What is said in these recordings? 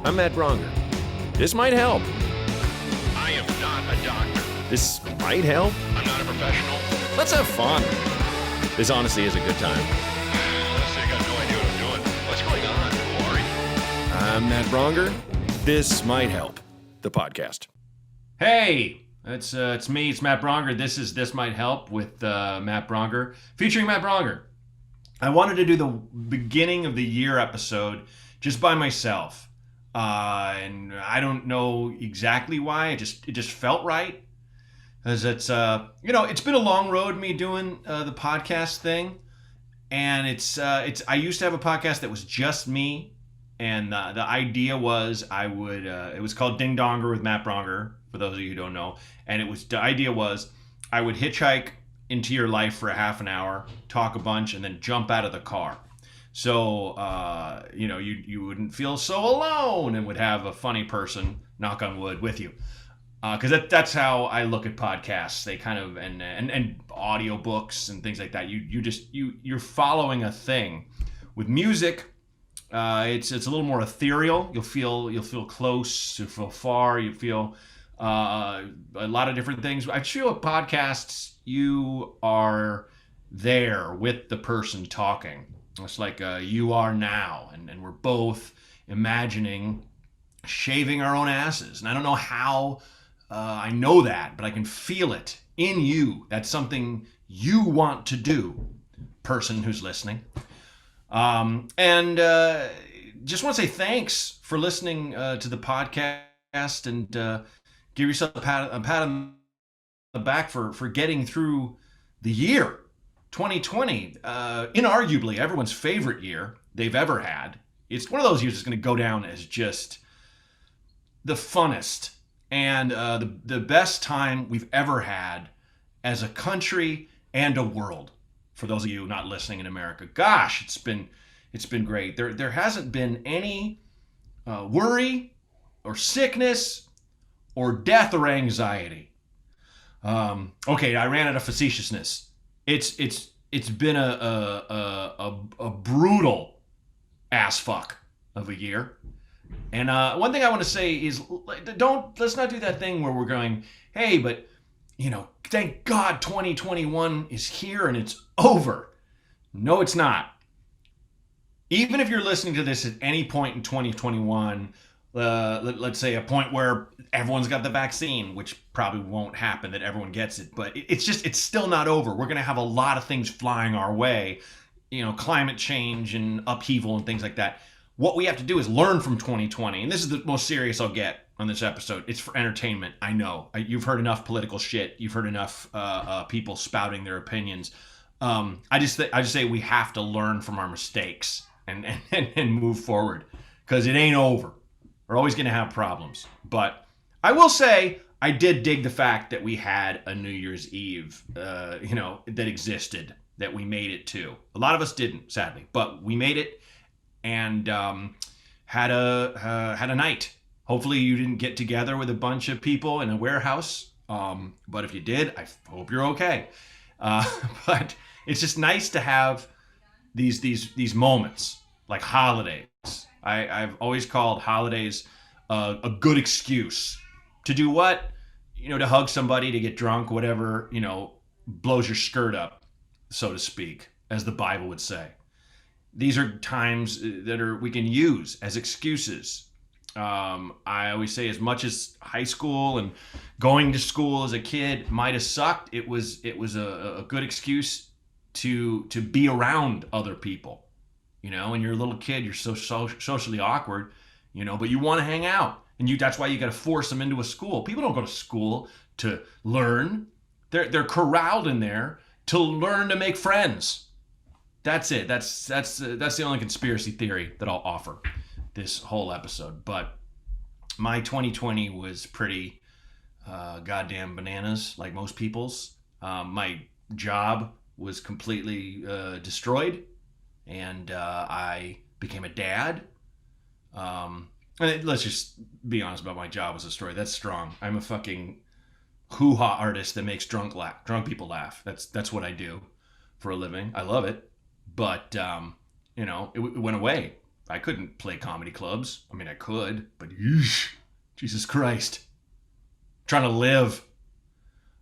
I'm Matt Braunger. This might help. I am not a doctor. This might help. I'm not a professional. Let's have fun. This honestly is a good time. Honestly, I got no idea what I'm doing. What's going on, Corey? I'm Matt Braunger. This might help. The podcast. Hey, it's me. It's Matt Braunger. This might help with Matt Braunger, featuring Matt Braunger. I wanted to do the beginning of the year episode just by myself, and I don't know exactly why. It just felt right, because it's it's been a long road me doing the podcast thing, and it's I used to have a podcast that was just me, and the idea was I would it was called Ding Donger with Matt Braunger, for those of you who don't know, and the idea was I would hitchhike into your life for a half an hour, talk a bunch, and then jump out of the car. So, you wouldn't feel so alone and would have a funny person, knock on wood, with you. Because that's how I look at podcasts. They kind of, and audiobooks and things like that. You're following a thing. With music, it's a little more ethereal. You'll feel close, you feel far, you feel a lot of different things. I feel with podcasts, you are there with the person talking. It's like you are now, and we're both imagining shaving our own asses. And I don't know how I know that, but I can feel it in you. That's something you want to do, person who's listening. And just want to say thanks for listening to the podcast, and give yourself a pat on the back for getting through the year. 2020, inarguably everyone's favorite year they've ever had. It's one of those years that's going to go down as just the funnest and the best time we've ever had as a country and a world. For those of you not listening in America, gosh, it's been great. There hasn't been any worry or sickness or death or anxiety. Okay, I ran out of facetiousness. It's been a brutal ass fuck of a year. And one thing I want to say is let's not do that thing where we're going, hey, but thank God 2021 is here and it's over. No, it's not. Even if you're listening to this at any point in 2021, let's say a point where everyone's got the vaccine, which probably won't happen that everyone gets it, but it's still not over. We're going to have a lot of things flying our way, climate change and upheaval and things like that. What we have to do is learn from 2020. And this is the most serious I'll get on this episode. It's for entertainment. I know you've heard enough political shit. You've heard enough people spouting their opinions. I just say we have to learn from our mistakes and move forward, because it ain't over. We're always going to have problems. But I will say I did dig the fact that we had a New Year's Eve, that existed, that we made it to. A lot of us didn't, sadly, but we made it and had a night. Hopefully you didn't get together with a bunch of people in a warehouse. But if you did, I hope you're okay. But it's just nice to have these moments like holidays. I've always called holidays a good excuse to do what? To hug somebody, to get drunk, whatever, blows your skirt up, so to speak, as the Bible would say. These are times that we can use as excuses. I always say, as much as high school and going to school as a kid might have sucked, it was a good excuse to be around other people. When you're a little kid, you're so socially awkward, but you want to hang out. And that's why you got to force them into a school. People don't go to school to learn. They're corralled in there to learn to make friends. That's it. That's the only conspiracy theory that I'll offer this whole episode. But my 2020 was pretty goddamn bananas, like most people's. My job was completely destroyed. And I became a dad. And let's just be honest about my job as a story. That's strong. I'm a fucking hoo-ha artist that makes drunk people laugh. That's what I do for a living. I love it. But it went away. I couldn't play comedy clubs. I mean, I could, but yeesh, Jesus Christ, trying to live.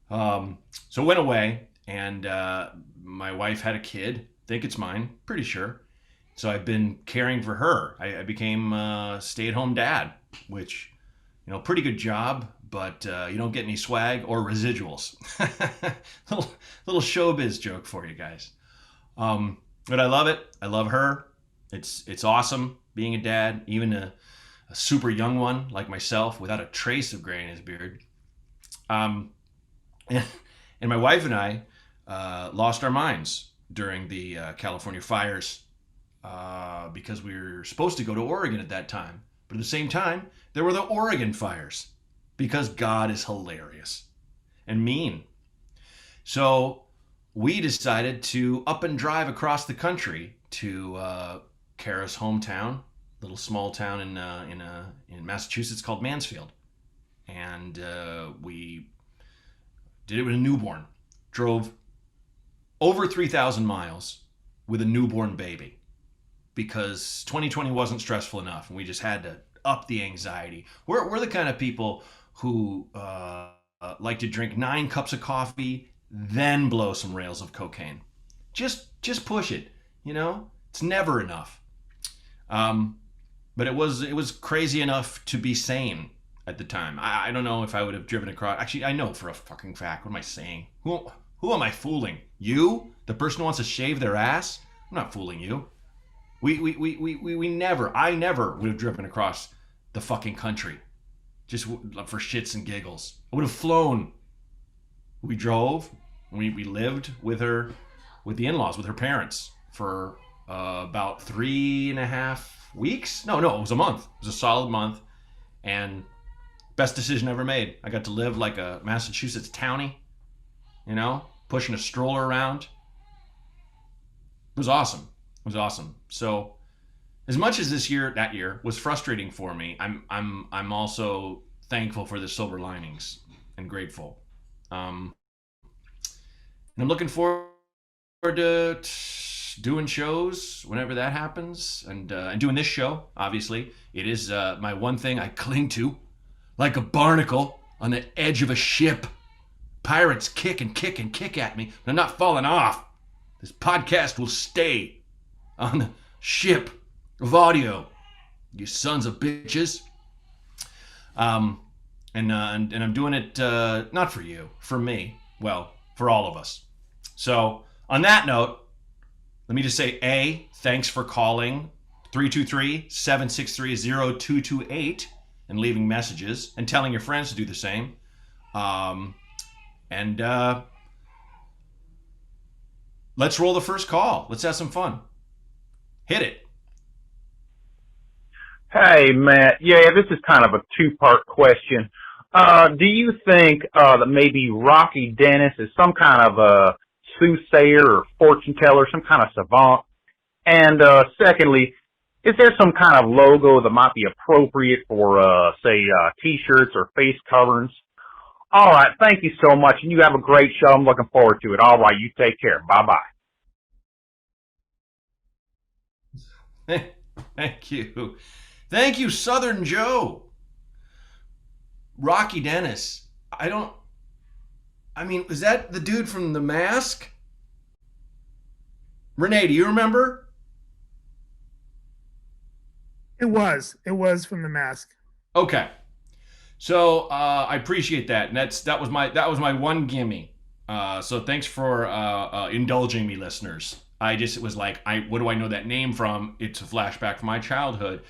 So went away, and my wife had a kid. Think it's mine, pretty sure. So I've been caring for her. I became a stay-at-home dad, which, pretty good job, but you don't get any swag or residuals. little showbiz joke for you guys. But I love it. I love her. It's awesome being a dad, even a super young one like myself without a trace of gray in his beard. And my wife and I lost our minds during the California fires because we were supposed to go to Oregon at that time. But at the same time, there were the Oregon fires because God is hilarious and mean. So we decided to up and drive across the country to Kara's hometown, little small town in Massachusetts called Mansfield. And we did it with a newborn. Drove over 3,000 miles with a newborn baby because 2020 wasn't stressful enough, and we just had to up the anxiety. We're the kind of people who like to drink 9 cups of coffee, then blow some rails of cocaine. Just push it, It's never enough. But it was crazy enough to be sane at the time. I don't know if I would have driven across. Actually, I know for a fucking fact. What am I saying? Who am I fooling? You? The person who wants to shave their ass? I'm not fooling you. I never would have driven across the fucking country just for shits and giggles. I would have flown. We drove. We lived with the in-laws, with her parents for about 3.5 weeks. No, it was a month. It was a solid month, and best decision ever made. I got to live like a Massachusetts townie, pushing a stroller around. It was awesome. So, as much as that year was frustrating for me, I'm also thankful for the silver linings and grateful. And I'm looking forward to doing shows whenever that happens, and doing this show. Obviously, it is my one thing I cling to, like a barnacle on the edge of a ship. Pirates kick and kick and kick at me, but I'm not falling off. This podcast will stay on the ship of audio, you sons of bitches. And I'm doing it not for you, for me. Well, for all of us. So on that note, let me just say, thanks for calling 323-763-0228 and leaving messages and telling your friends to do the same. Let's roll the first call. Let's have some fun. Hit it. Hey, Matt. Yeah, this is kind of a two-part question. Do you think that maybe Rocky Dennis is some kind of a soothsayer or fortune teller, some kind of savant? And secondly, is there some kind of logo that might be appropriate for, say, T-shirts or face coverings? All right, thank you so much, and you have a great show. I'm looking forward to it. All right, you take care. Bye-bye. Thank you. Thank you, Southern Joe. Rocky Dennis. Is that the dude from The Mask? Renee, do you remember? It was from The Mask. Okay. So I appreciate that. And that was my one gimme. So thanks for indulging me, listeners. I just was like, what do I know that name from? It's a flashback from my childhood.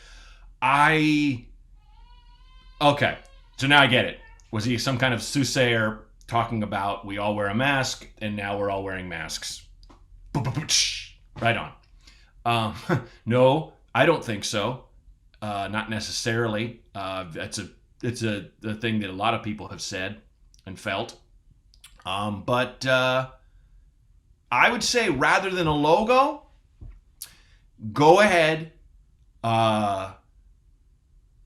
Okay, so now I get it. Was he some kind of soothsayer talking about we all wear a mask and now we're all wearing masks? Right on. No, I don't think so. Not necessarily. It's a thing that a lot of people have said and felt. But I would say rather than a logo, go ahead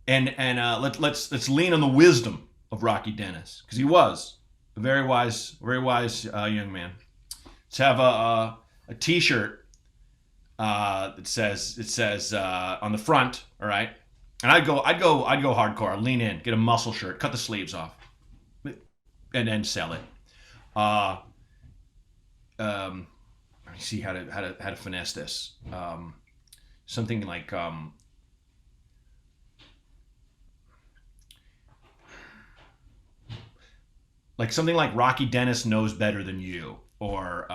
let's lean on the wisdom of Rocky Dennis, because he was a very wise young man. Let's have a T-shirt It says on the front, all right. And I'd go hardcore. I'd lean in, get a muscle shirt, cut the sleeves off, and then sell it. Let me see how to finesse this. Something like something like Rocky Dennis knows better than you, or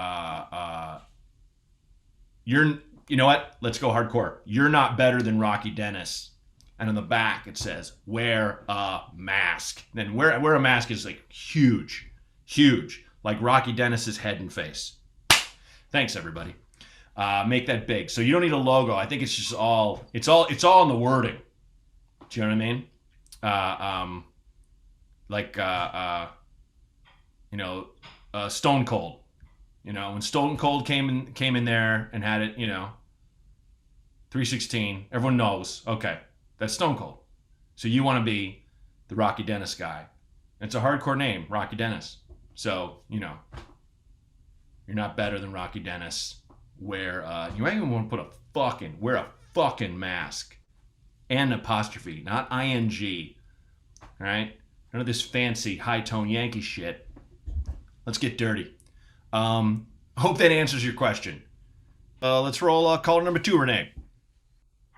you know what? Let's go hardcore. You're not better than Rocky Dennis. And on the back it says, wear a mask. Then wear a mask is like huge, like Rocky Dennis's head and face. Thanks everybody. Make that big. So you don't need a logo. I think it's just all in the wording. Do you know what I mean? Stone Cold. You know, when Stone Cold came in there and had it, 316, everyone knows, okay, that's Stone Cold. So you want to be the Rocky Dennis guy. It's a hardcore name, Rocky Dennis. So, you're not better than Rocky Dennis. You might even want to wear a fucking mask. And apostrophe, not ing. All right? None of this fancy high-tone Yankee shit. Let's get dirty. Hope that answers your question. Let's roll caller number 2, Renee.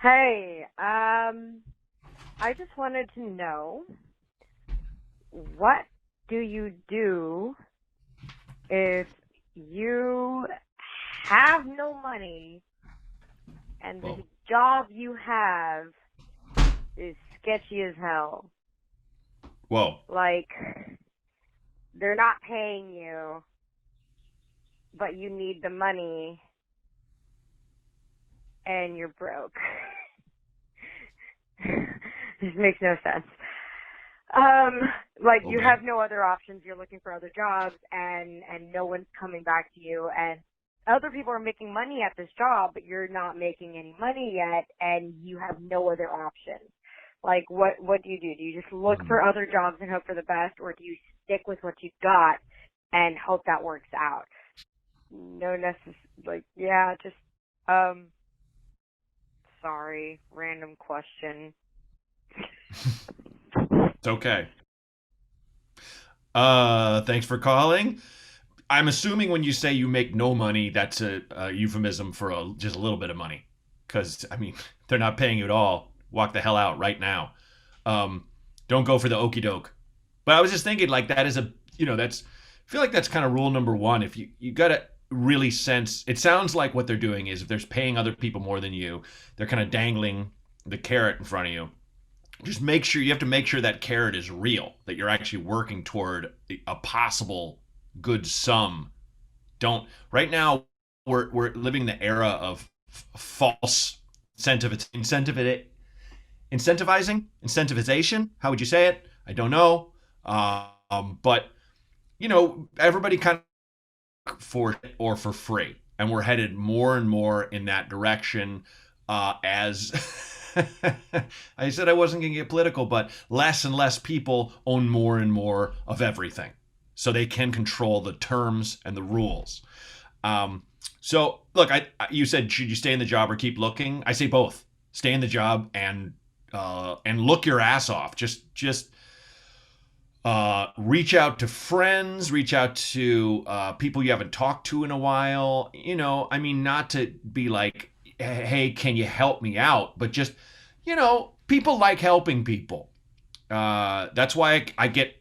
Hey, I just wanted to know, what do you do if you have no money and the job you have is sketchy as hell? Whoa. Like, they're not paying you, but you need the money and you're broke. This makes no sense. You have no other options. You're looking for other jobs, and no one's coming back to you. And other people are making money at this job, but you're not making any money yet, and you have no other options. Like, what do you do? Do you just look for other jobs and hope for the best, or do you stick with what you've got and hope that works out? No sorry, random question. It's okay. Thanks for calling. I'm assuming when you say you make no money, that's a euphemism for just a little bit of money. Because, they're not paying you at all. Walk the hell out right now. Don't go for the okey doke. But I was just thinking, like, that is I feel like that's kind of rule number 1. If you got to really sense, it sounds like what they're doing is if they're paying other people more than you, they're kind of dangling the carrot in front of you. Just you have to make sure that carrot is real, that you're actually working toward a possible good sum. Right now, we're living the era of false incentivization. How would you say it? I don't know. But everybody kind of for it or for free, and we're headed more and more in that direction. As I said, I wasn't going to get political, but less and less people own more and more of everything, so they can control the terms and the rules. So look, you said, should you stay in the job or keep looking? I say both. Stay in the job and look your ass off. Just reach out to friends, reach out to people you haven't talked to in a while. Not to be like, hey, can you help me out? But just, people like helping people. That's why I get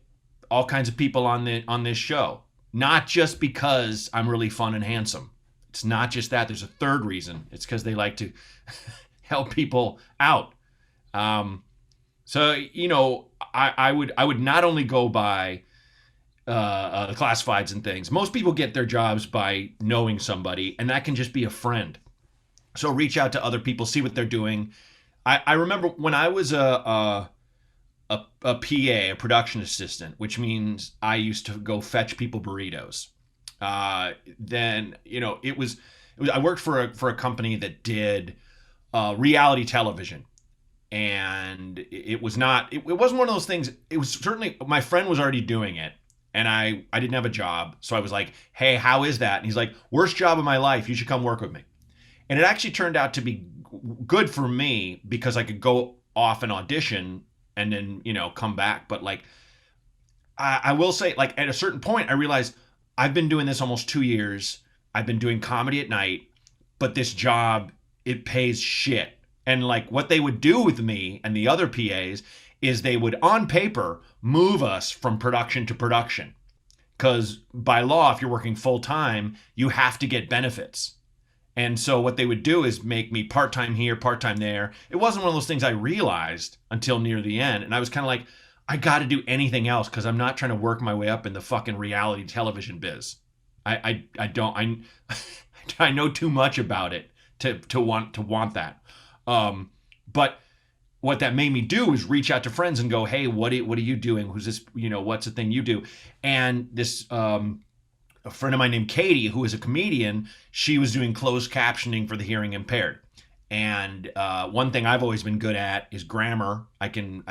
all kinds of people on this show. Not just because I'm really fun and handsome. It's not just that. There's a third reason. It's because they like to help people out. So, I would not only go by the classifieds and things. Most people get their jobs by knowing somebody, and that can just be a friend. So reach out to other people, see what they're doing. I remember when I was a PA, a production assistant, which means I used to go fetch people burritos. Then I worked for a company that did reality television. And it wasn't one of those things. It was certainly, my friend was already doing it, and I didn't have a job. So I was like, hey, how is that? And he's like, worst job of my life. You should come work with me. And it actually turned out to be good for me because I could go off and audition and then, come back. But like, I will say, like, at a certain point, I realized I've been doing this almost 2 years. I've been doing comedy at night, but this job, it pays shit. And like what they would do with me and the other PAs is they would, on paper, move us from production to production. Because by law, if you're working full time, you have to get benefits. And so what they would do is make me part-time here, part-time there. It wasn't one of those things I realized until near the end. And I was kind of like, I got to do anything else because I'm not trying to work my way up in the fucking reality television biz. I don't, I know too much about it to want that. But what that made me do is reach out to friends and go, hey, what are you doing? Who's this? What's the thing you do? And this, a friend of mine named Katie, who is a comedian, she was doing closed captioning for the hearing impaired. And one thing I've always been good at is grammar. I can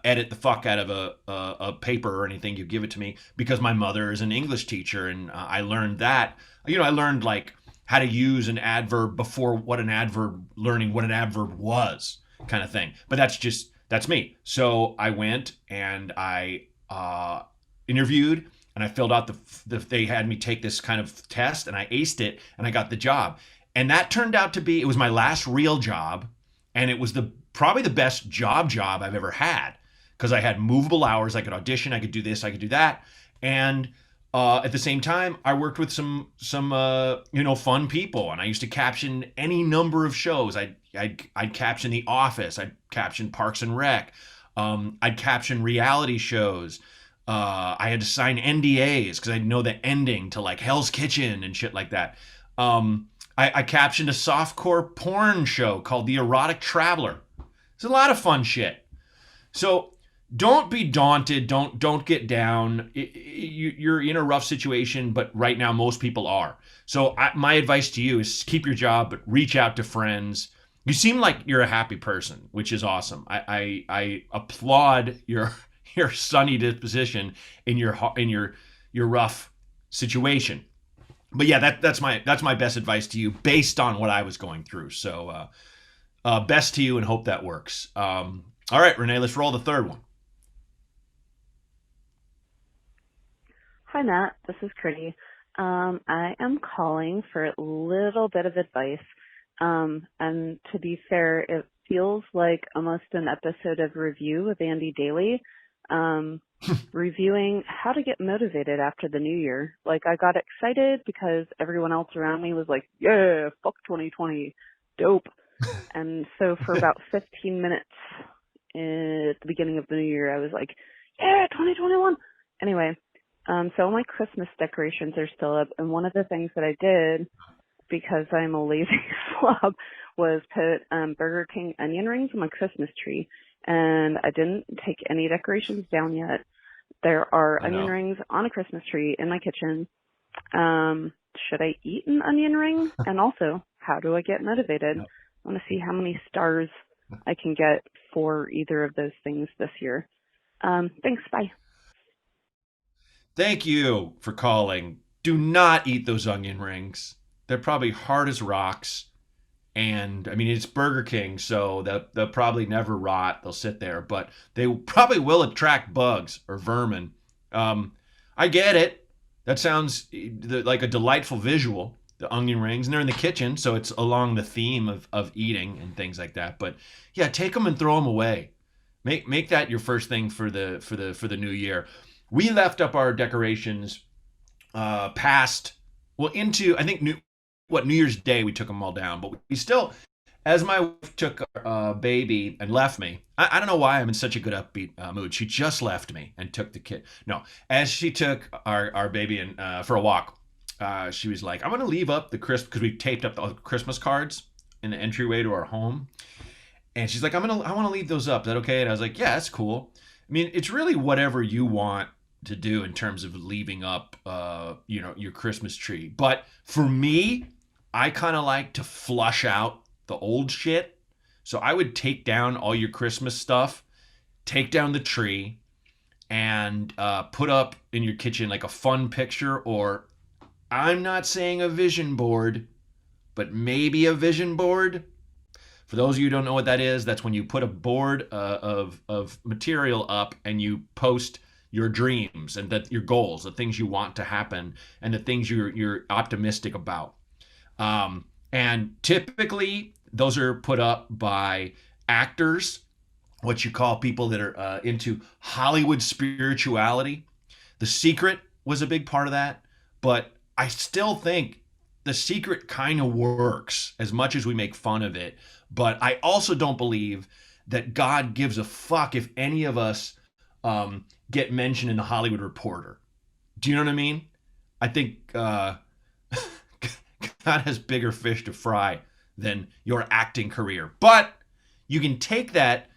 edit the fuck out of a paper or anything you give it to me because my mother is an English teacher, and I learned that. I learned like how to use an adverb before learning what an adverb was, kind of thing. But that's me. So I went and I interviewed. And I filled out they had me take this kind of test, and I aced it, and I got the job. And that turned out to be, it was my last real job, and it was probably the best job I've ever had, because I had movable hours. I could audition, I could do this, I could do that. And at the same time, I worked with some fun people, and I used to caption any number of shows. I'd caption The Office, I'd caption Parks and Rec, I'd caption reality shows. I had to sign NDAs because I know the ending to like Hell's Kitchen and shit like that. I captioned a softcore porn show called The Erotic Traveler. It's a lot of fun shit. So don't be daunted. Don't get down. You're in a rough situation, but right now most people are. So my advice to you is keep your job, but reach out to friends. You seem like you're a happy person, which is awesome. I applaud your sunny disposition in your rough situation. But yeah, that's my best advice to you based on what I was going through. So best to you, and hope that works. All right, Renee, let's roll the third one. Hi, Matt. This is Critty. I am calling for a little bit of advice. And to be fair, it feels like almost an episode of Review with Andy Daly. Reviewing how to get motivated after the new year. Like, I got excited because everyone else around me was like, yeah, fuck 2020, dope. And so for about 15 minutes at the beginning of the new year, I was like, yeah, 2021. Anyway, so all my Christmas decorations are still up, and one of the things that I did, because I'm a lazy slob, was put Burger King onion rings on my Christmas tree. And I didn't take any decorations down yet. There are onion rings on a Christmas tree in my kitchen. Should I eat an onion ring? And also, how do I get motivated? I want to see how many stars I can get for either of those things this year. Thanks. Bye. Thank you for calling. Do not eat those onion rings. They're probably hard as rocks. And I mean, it's Burger King, so they'll probably never rot. They'll sit there, but they probably will attract bugs or vermin. I get it. That sounds like a delightful visual, the onion rings, and they're in the kitchen, so it's along the theme of eating and things like that. But yeah, take them and throw them away. Make that your first thing for the new year. We left up our decorations into I think New Year's Day, we took them all down, but we still, as my wife took our baby and left me, I don't know why I'm in such a good upbeat mood. She just left me and took the kid. No, as she took our baby for a walk, she was like, I'm going to leave up the Christmas, because we taped up the Christmas cards in the entryway to our home. And she's like, I want to leave those up. Is that okay? And I was like, yeah, that's cool. I mean, it's really whatever you want to do in terms of leaving up, your Christmas tree. But for me, I kind of like to flush out the old shit. So I would take down all your Christmas stuff, take down the tree, and put up in your kitchen like a fun picture, or I'm not saying a vision board, but maybe a vision board. For those of you who don't know what that is, that's when you put a board of material up and you post your dreams and that your goals, the things you want to happen, and the things you're optimistic about. And typically, those are put up by actors, what you call people that are into Hollywood spirituality. The Secret was a big part of that, but I still think The Secret kind of works as much as we make fun of it. But I also don't believe that God gives a fuck if any of us get mentioned in the Hollywood Reporter. Do you know what I mean? I think God has bigger fish to fry than your acting career. But you can take that,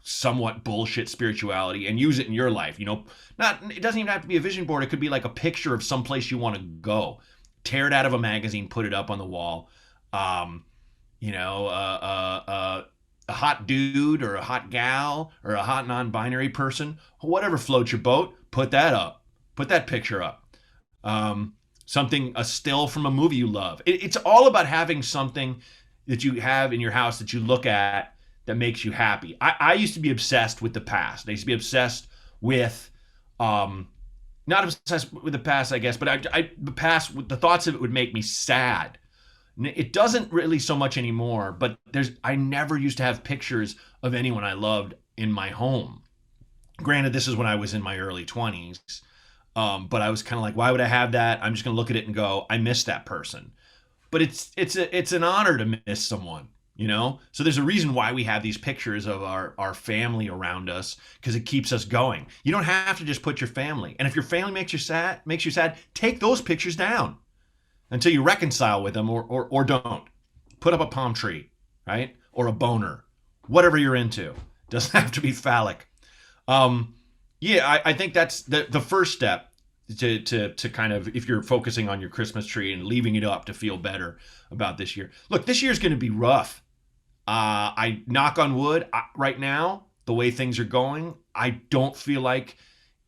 somewhat bullshit spirituality and use it in your life. It doesn't even have to be a vision board. It could be like a picture of someplace you want to go. Tear it out of a magazine, put it up on the wall. A hot dude or a hot gal or a hot non-binary person, whatever floats your boat, put that up. Put that picture up. A still from a movie you love. It's all about having something that you have in your house that you look at that makes you happy. I used to be obsessed with the past. I used to be obsessed with, not obsessed with the past, I guess, but the past, the thoughts of it would make me sad. It doesn't really so much anymore, but I never used to have pictures of anyone I loved in my home. Granted, this is when I was in my early 20s, but I was kind of like, why would I have that? I'm just going to look at it and go, I miss that person. But it's an honor to miss someone, So there's a reason why we have these pictures of our family around us, because it keeps us going. You don't have to just put your family. And if your family makes you sad, take those pictures down until you reconcile with them or don't. Put up a palm tree, right? Or a boner, whatever you're into. Doesn't have to be phallic. I think that's the first step to kind of, if you're focusing on your Christmas tree and leaving it up to feel better about this year. Look, this year's going to be rough. I knock on wood right now, the way things are going, I don't feel like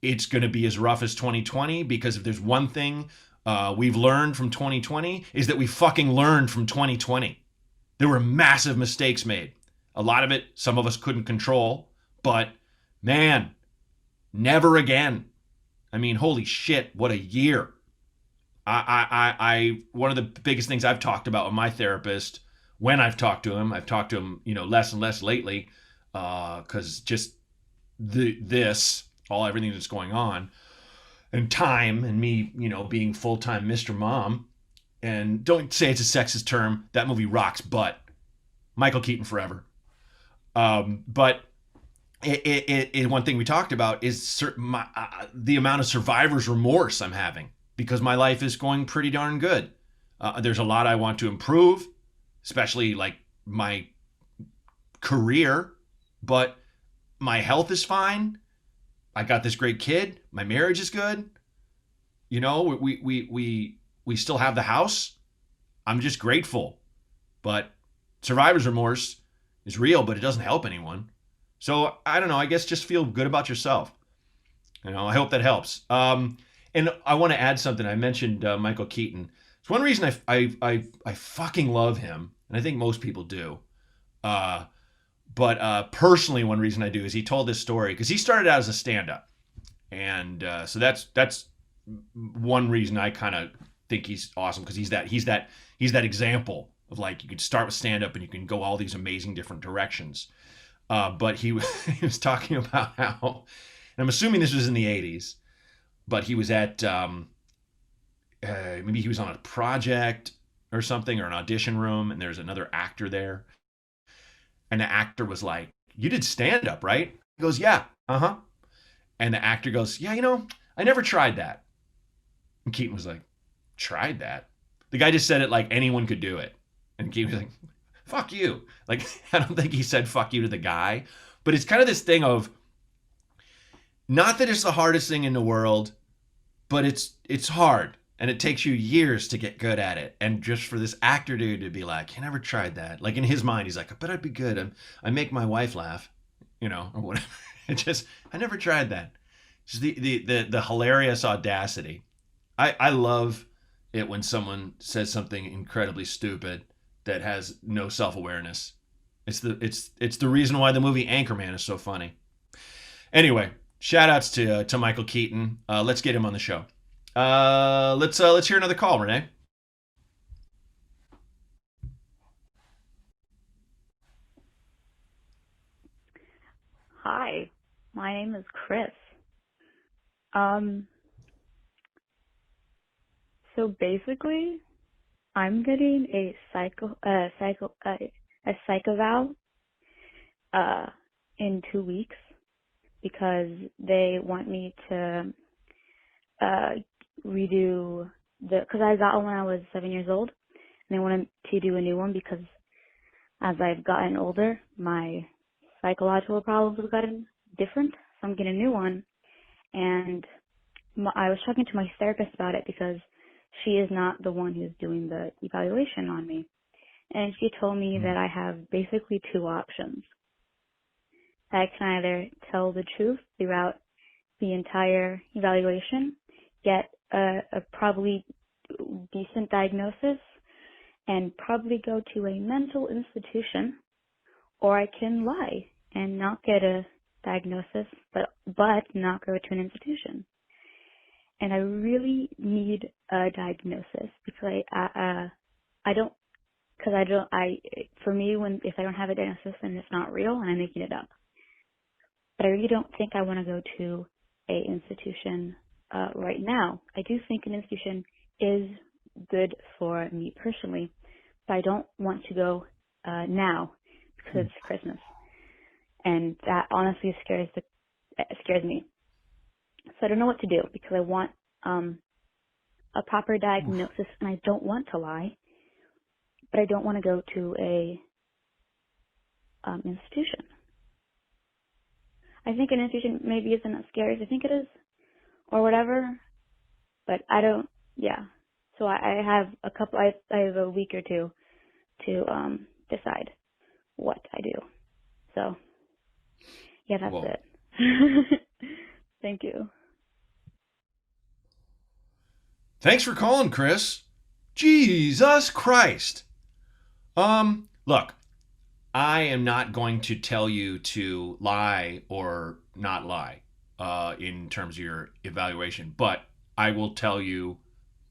it's going to be as rough as 2020, because if there's one thing we've learned from 2020 is that we fucking learned from 2020. There were massive mistakes made. A lot of it, some of us couldn't control, but man, never again. I mean, holy shit, what a year. One of the biggest things I've talked about with my therapist, when I've talked to him, less and less lately, because just everything that's going on, and time, and me, being full-time Mr. Mom, and don't say it's a sexist term, that movie rocks butt. Michael Keaton forever. But one thing we talked about is the amount of survivor's remorse I'm having, because my life is going pretty darn good. There's a lot I want to improve, especially like my career, but my health is fine. I got this great kid. My marriage is good. We still have the house. I'm just grateful. But survivor's remorse is real, but it doesn't help anyone. So I don't know. I guess just feel good about yourself. I hope that helps. And I want to add something. I mentioned Michael Keaton. It's one reason I fucking love him, and I think most people do. But personally, one reason I do is he told this story because he started out as a stand-up, and so that's one reason I kind of think he's awesome, because he's that example of, like, you can start with stand-up and you can go all these amazing different directions. But he was talking about how, and I'm assuming this was in the 80s, but he was at maybe he was on a project or something, or an audition room, and there's another actor there. And the actor was like, "You did stand up, right?" He goes, "Yeah, uh-huh." And the actor goes, "Yeah, I never tried that." And Keaton was like, "Tried that?" The guy just said it like anyone could do it. And Keaton was like, "Fuck you." Like, I don't think he said fuck you to the guy, but it's kind of this thing of, not that it's the hardest thing in the world, but it's hard. And it takes you years to get good at it. And just for this actor dude to be like, "You never tried that." Like, in his mind, he's like, "I bet I'd be good. I make my wife laugh, or whatever." I never tried that. Just the hilarious audacity. I love it when someone says something incredibly stupid that has no self-awareness. It's the reason why the movie Anchorman is so funny. Anyway, shout outs to Michael Keaton. Let's get him on the show. Let's hear another call, Renee. Hi, my name is Chris. So basically, I'm getting a psych eval in 2 weeks because they want me to redo because I got one when I was 7 years old, and they wanted to do a new one because as I've gotten older, my psychological problems have gotten different, so I'm getting a new one. And I was talking to my therapist about it because she is not the one who's doing the evaluation on me. And she told me that I have basically 2 options. I can either tell the truth throughout the entire evaluation, get a probably decent diagnosis, and probably go to a mental institution, or I can lie and not get a diagnosis, but not go to an institution. And I really need a diagnosis because for me, if I don't have a diagnosis, then it's not real and I'm making it up. But I really don't think I want to go to a institution right now. I do think an institution is good for me personally, but I don't want to go now because it's Christmas. And that honestly scares me. So I don't know what to do because I want a proper diagnosis, and I don't want to lie, but I don't want to go to a institution. I think an institution maybe isn't as scary as I think it is, or whatever, but I don't. Yeah. So I have I have a week or two to decide what I do. So yeah, that's it. Thank you. Thanks for calling, Chris. Jesus Christ. Look, I am not going to tell you to lie or not lie in terms of your evaluation, but I will tell you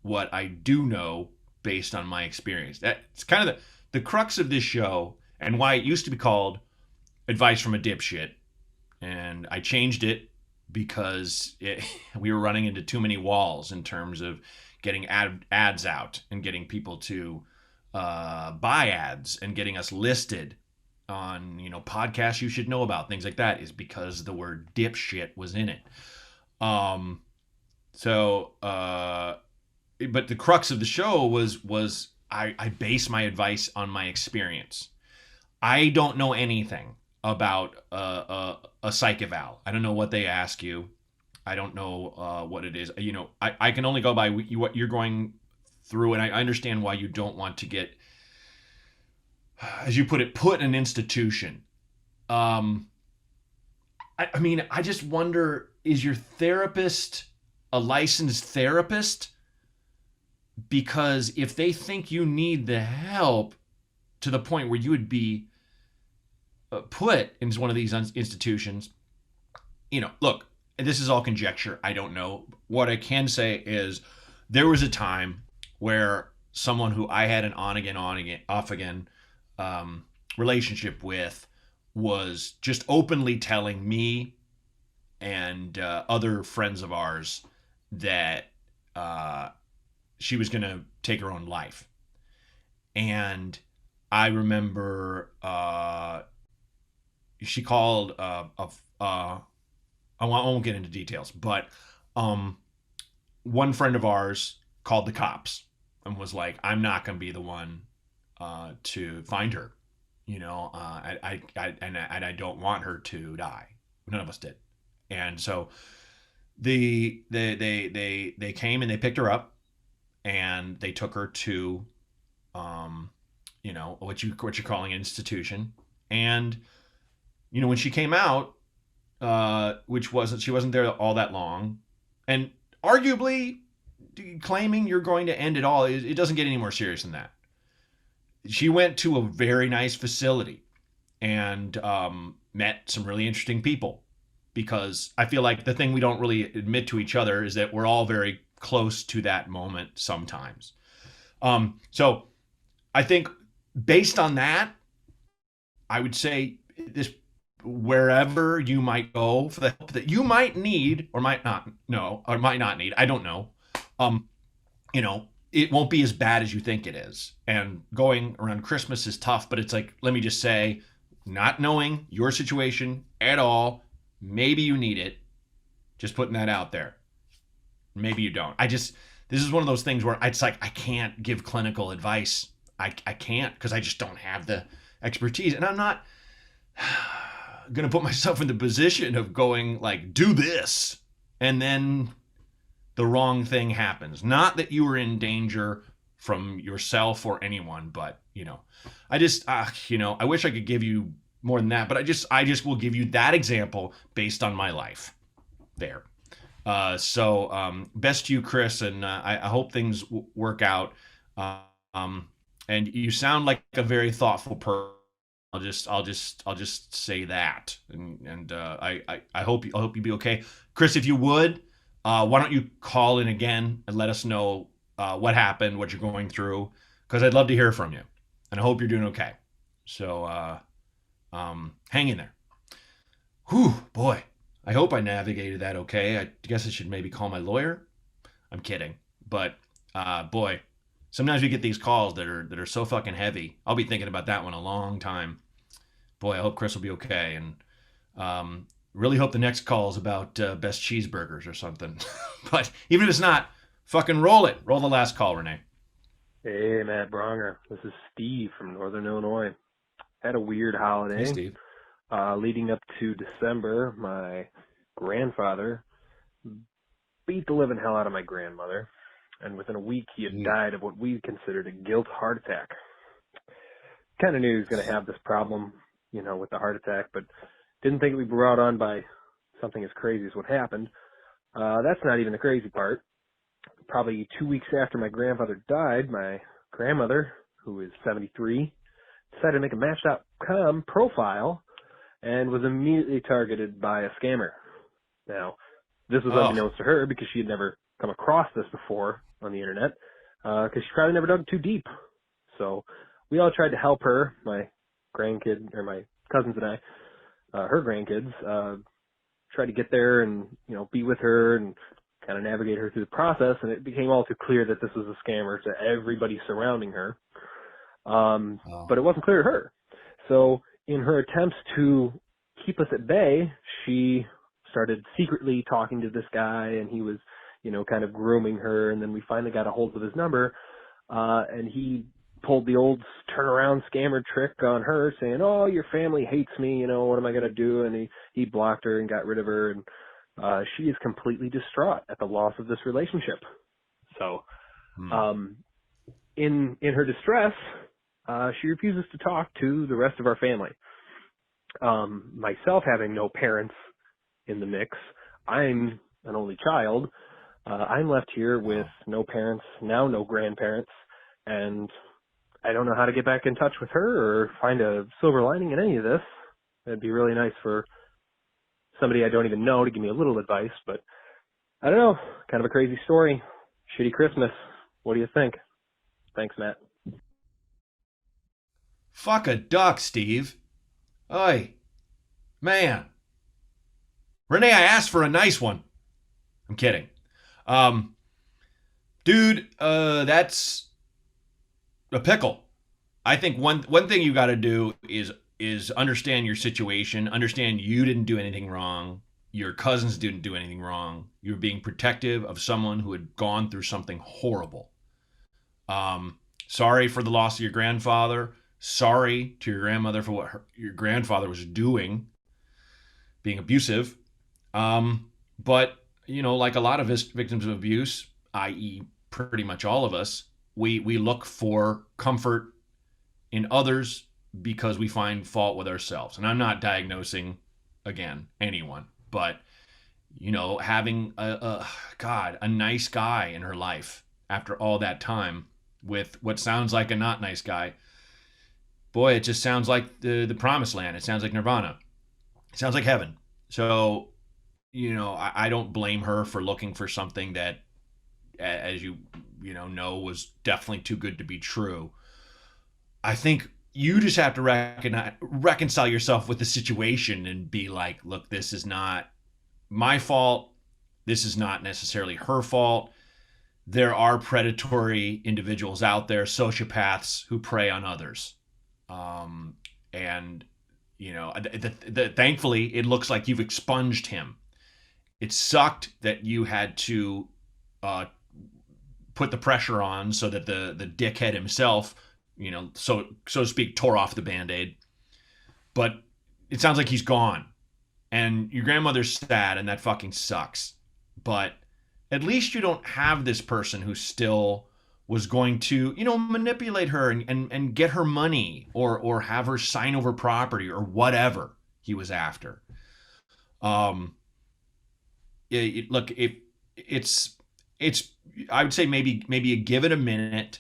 what I do know based on my experience. That's kind of the crux of this show and why it used to be called Advice from a Dipshit. And I changed it because we were running into too many walls in terms of getting ads out and getting people to buy ads and getting us listed on podcasts you should know about, things like that, is because the word dipshit was in it. But the crux of the show was I base my advice on my experience. I don't know anything about a psych eval. I don't know what they ask you. I don't know what it is. I can only go by what you're going through, and I understand why you don't want to get, as you put it, put in an institution. I mean, I just wonder, is your therapist a licensed therapist? Because if they think you need the help to the point where you would be put into one of these institutions, look, this is all conjecture. I don't know. What I can say is there was a time where someone who I had an on again, off again relationship with was just openly telling me and other friends of ours that she was going to take her own life. And I remember she called I won't get into details, but one friend of ours called the cops and was like, I'm not going to be the one to find her. I don't want her to die. None of us did. And so they came and they picked her up and they took her to what you're calling an institution. And when she came out, she wasn't there all that long, and arguably claiming you're going to end it all, it doesn't get any more serious than that. She went to a very nice facility and met some really interesting people, because I feel like the thing we don't really admit to each other is that we're all very close to that moment sometimes. So I think based on that, I would say this, wherever you might go for the help that you might need or might not need, I don't know. It won't be as bad as you think it is. And going around Christmas is tough, but it's like, let me just say, not knowing your situation at all, maybe you need it. Just putting that out there. Maybe you don't. this is one of those things where it's like, I can't give clinical advice. I can't, because I just don't have the expertise. And I'm not going to put myself in the position of going like, do this, and then the wrong thing happens. Not that you were in danger from yourself or anyone, but I just, I wish I could give you more than that, but I just will give you that example based on my life there. So best to you, Chris, and I hope things work out. And you sound like a very thoughtful person. I'll just say that, and I hope you be okay, Chris. If you would, why don't you call in again and let us know what happened, what you're going through, because I'd love to hear from you, and I hope you're doing okay. So hang in there. Whew, boy. I hope I navigated that okay. I guess I should maybe call my lawyer. I'm kidding, but boy, sometimes we get these calls that are so fucking heavy. I'll be thinking about that one a long time. Boy, I hope Chris will be okay, and really hope the next call is about best cheeseburgers or something. But even if it's not, fucking roll it. Roll the last call, Renee. Hey, Matt Braunger. This is Steve from Northern Illinois. Had a weird holiday. Hey, Steve. Leading up to December, my grandfather beat the living hell out of my grandmother, and within a week he had died of what we considered a guilt heart attack. Kind of knew he was going to have this problem, with the heart attack, but didn't think it would be brought on by something as crazy as what happened. That's not even the crazy part. Probably 2 weeks after my grandfather died, my grandmother, who is 73, decided to make a Match.com profile and was immediately targeted by a scammer. Now, this was unbeknownst to her because she had never come across this before on the internet, because she probably never dug too deep. So we all tried to help her, my grandkid, or my cousins and I, her grandkids, tried to get there and, be with her and kind of navigate her through the process, and it became all too clear that this was a scammer to everybody surrounding her. But it wasn't clear to her. So in her attempts to keep us at bay, she started secretly talking to this guy, and he was, kind of grooming her, and then we finally got a hold of his number, and he pulled the old turnaround scammer trick on her, saying, "Oh, your family hates me, what am I going to do?" And he blocked her and got rid of her, and she is completely distraught at the loss of this relationship. So in her distress, she refuses to talk to the rest of our family. Myself having no parents in the mix, I'm an only child. I'm left here with no parents, now no grandparents, and I don't know how to get back in touch with her or find a silver lining in any of this. It'd be really nice for somebody I don't even know to give me a little advice, but I don't know. Kind of a crazy story. Shitty Christmas. What do you think? Thanks, Matt. Fuck a duck, Steve. Oi. Man. Renee, I asked for a nice one. I'm kidding. Dude, that's a pickle. I think one thing you got to do is understand your situation, understand you didn't do anything wrong, your cousins didn't do anything wrong. You're being protective of someone who had gone through something horrible. Sorry for the loss of your grandfather. Sorry to your grandmother for what your grandfather was doing, being abusive. But, like a lot of victims of abuse, i.e. pretty much all of us, we look for comfort in others because we find fault with ourselves. And I'm not diagnosing, again, anyone, but having a nice guy in her life after all that time with what sounds like a not nice guy. Boy, it just sounds like the promised land. It sounds like nirvana. It sounds like heaven. So, I don't blame her for looking for something that, as you know, was definitely too good to be true. I think you just have to reconcile yourself with the situation and be like, look, this is not my fault. This is not necessarily her fault. There are predatory individuals out there, sociopaths who prey on others. And thankfully, it looks like you've expunged him. It sucked that you had to put the pressure on so that the dickhead himself, so to speak, tore off the Band-Aid. But it sounds like he's gone. And your grandmother's sad, and that fucking sucks. But at least you don't have this person who still was going to, manipulate her and get her money or have her sign over property or whatever he was after. Look, if it's, I would say maybe you give it a minute.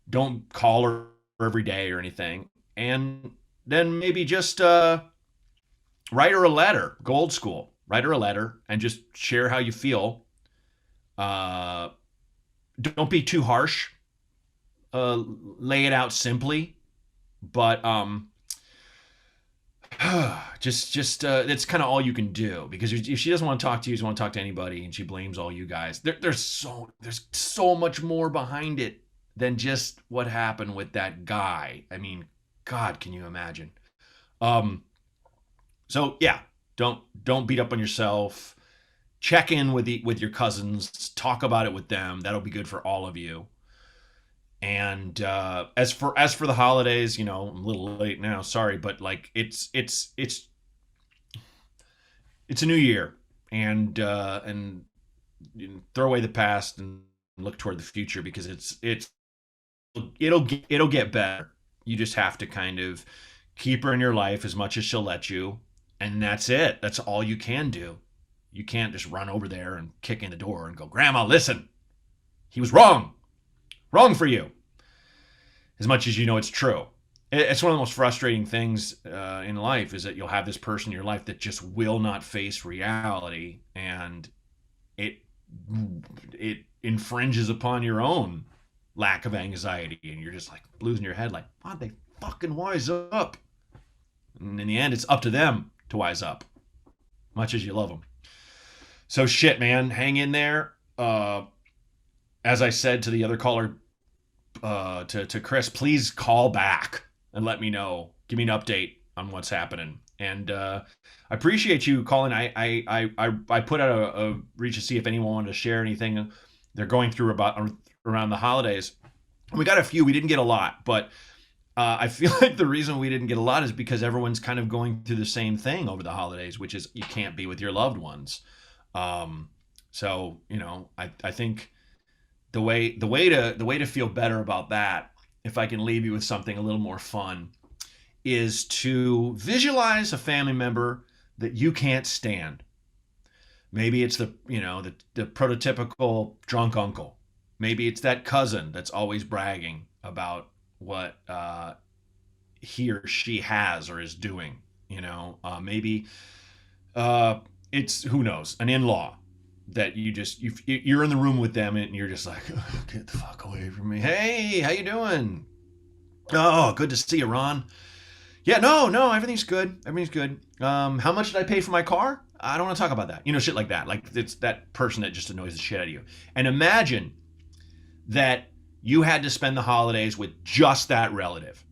Don't call her every day or anything. And then maybe just write her a letter. Go old school. Write her a letter and just share how you feel. Don't be too harsh. Lay it out simply. But just that's kind of all you can do, because if she doesn't want to talk to you, she doesn't want to talk to anybody, and she blames all you guys. There's so much more behind it than just what happened with that guy. I mean, God, can you imagine? So yeah, don't beat up on yourself. Check in with your cousins. Talk about it with them. That'll be good for all of you. And as for the holidays, I'm a little late now. Sorry, but like it's a new year, and throw away the past and look toward the future, because it'll get better. You just have to kind of keep her in your life as much as she'll let you, and that's it. That's all you can do. You can't just run over there and kick in the door and go, "Grandma, listen, he was wrong for you," as much as you know it's true. It's one of the most frustrating things in life, is that you'll have this person in your life that just will not face reality, and it infringes upon your own lack of anxiety, and you're just like losing your head, like, why don't they fucking wise up? And in the end, it's up to them to wise up, much as you love them. So shit, man, hang in there. As I said to the other caller, to Chris, please call back and let me know. Give me an update on what's happening. And I appreciate you calling. I put out a reach to see if anyone wanted to share anything they're going through around the holidays. We got a few. We didn't get a lot, but I feel like the reason we didn't get a lot is because everyone's kind of going through the same thing over the holidays, which is you can't be with your loved ones. So I think the way to feel better about that, if I can leave you with something a little more fun, is to visualize a family member that you can't stand. Maybe it's the prototypical drunk uncle. Maybe it's that cousin that's always bragging about what he or she has or is doing. Maybe it's, who knows, an in-law that you're in the room with them and you're just like, oh, get the fuck away from me. Hey, how you doing? Oh, good to see you, Ron. Yeah, no, everything's good. How much did I pay for my car? I don't want to talk about that. Shit like that. Like, it's that person that just annoys the shit out of you. And imagine that you had to spend the holidays with just that relative.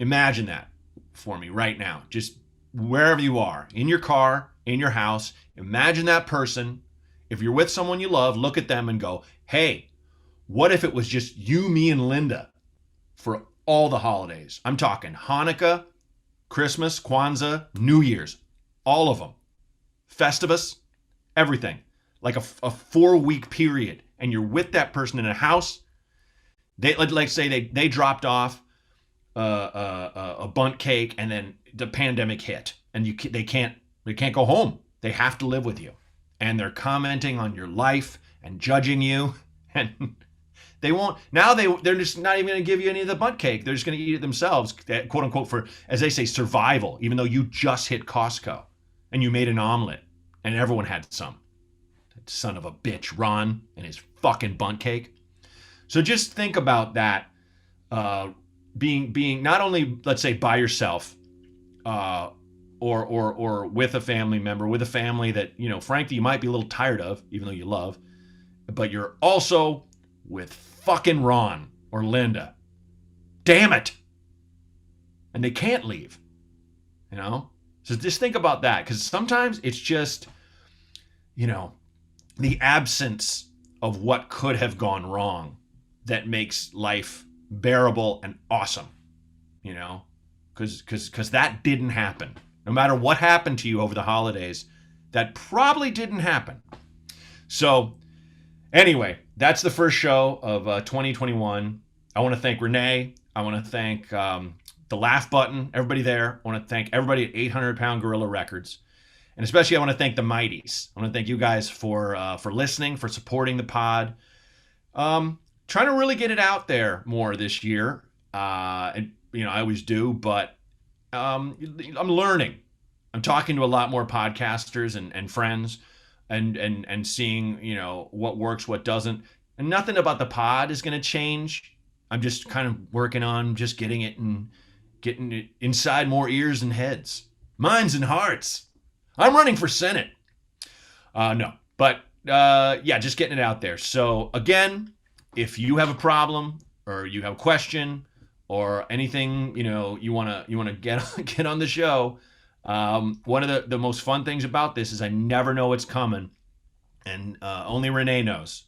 Imagine that for me right now. Just wherever you are, in your car, in your house, imagine that person. If you're with someone you love, look at them and go, hey, what if it was just you, me, and Linda for all the holidays? I'm talking Hanukkah, Christmas, Kwanzaa, New Year's, all of them. Festivus, everything. Like a 4-week period. And you're with that person in a house. Like say they dropped off a bundt cake, and then the pandemic hit, and they can't go home. They have to live with you. and they're commenting on your life and judging you, and they won't, now they're just not even going to give you any of the butt cake. They're just going to eat it themselves, quote unquote, for, as they say, survival, even though you just hit Costco and you made an omelet and everyone had some. That son of a bitch, Ron, and his fucking bunt cake. So just think about that, being not only, let's say, by yourself, or with a family member, with a family that, you know, frankly, you might be a little tired of, even though you love, but you're also with fucking Ron or Linda. Damn it. And they can't leave, you know? So just think about that, because sometimes it's just, you know, the absence of what could have gone wrong that makes life bearable and awesome, you know? Because that didn't happen. No matter what happened to you over the holidays, that probably didn't happen. So anyway, that's the first show of 2021. I want to thank Renee. I want to thank the Laugh Button, everybody there. I want to thank everybody at 800 Pound Gorilla Records. And especially I want to thank the Mighties. I want to thank you guys for listening, for supporting the pod. Trying to really get it out there more this year. And you know, I always do, but I'm learning. I'm talking to a lot more podcasters and friends and seeing, you know, what works, what doesn't. And nothing about the pod is going to change. I'm just kind of working on just getting it inside more ears and heads, minds and hearts. I'm running for Senate. No, but yeah, just getting it out there. So again, if you have a problem or you have a question or anything, you know, you want to get on the show, one of the most fun things about this is I never know what's coming, and only Renee knows.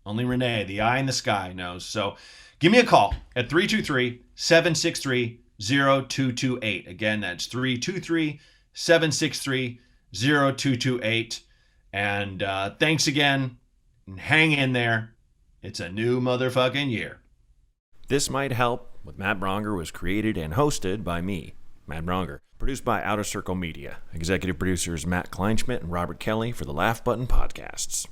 Only Renee, the eye in the sky, knows. So give me a call at 323-763-0228. Again, that's 323-763-0228. And thanks again, and hang in there. It's a new motherfucking year. This Might Help with Matt Braunger was created and hosted by me, Matt Braunger. Produced by Outer Circle Media. Executive producers Matt Kleinschmidt and Robert Kelly for the Laugh Button Podcasts.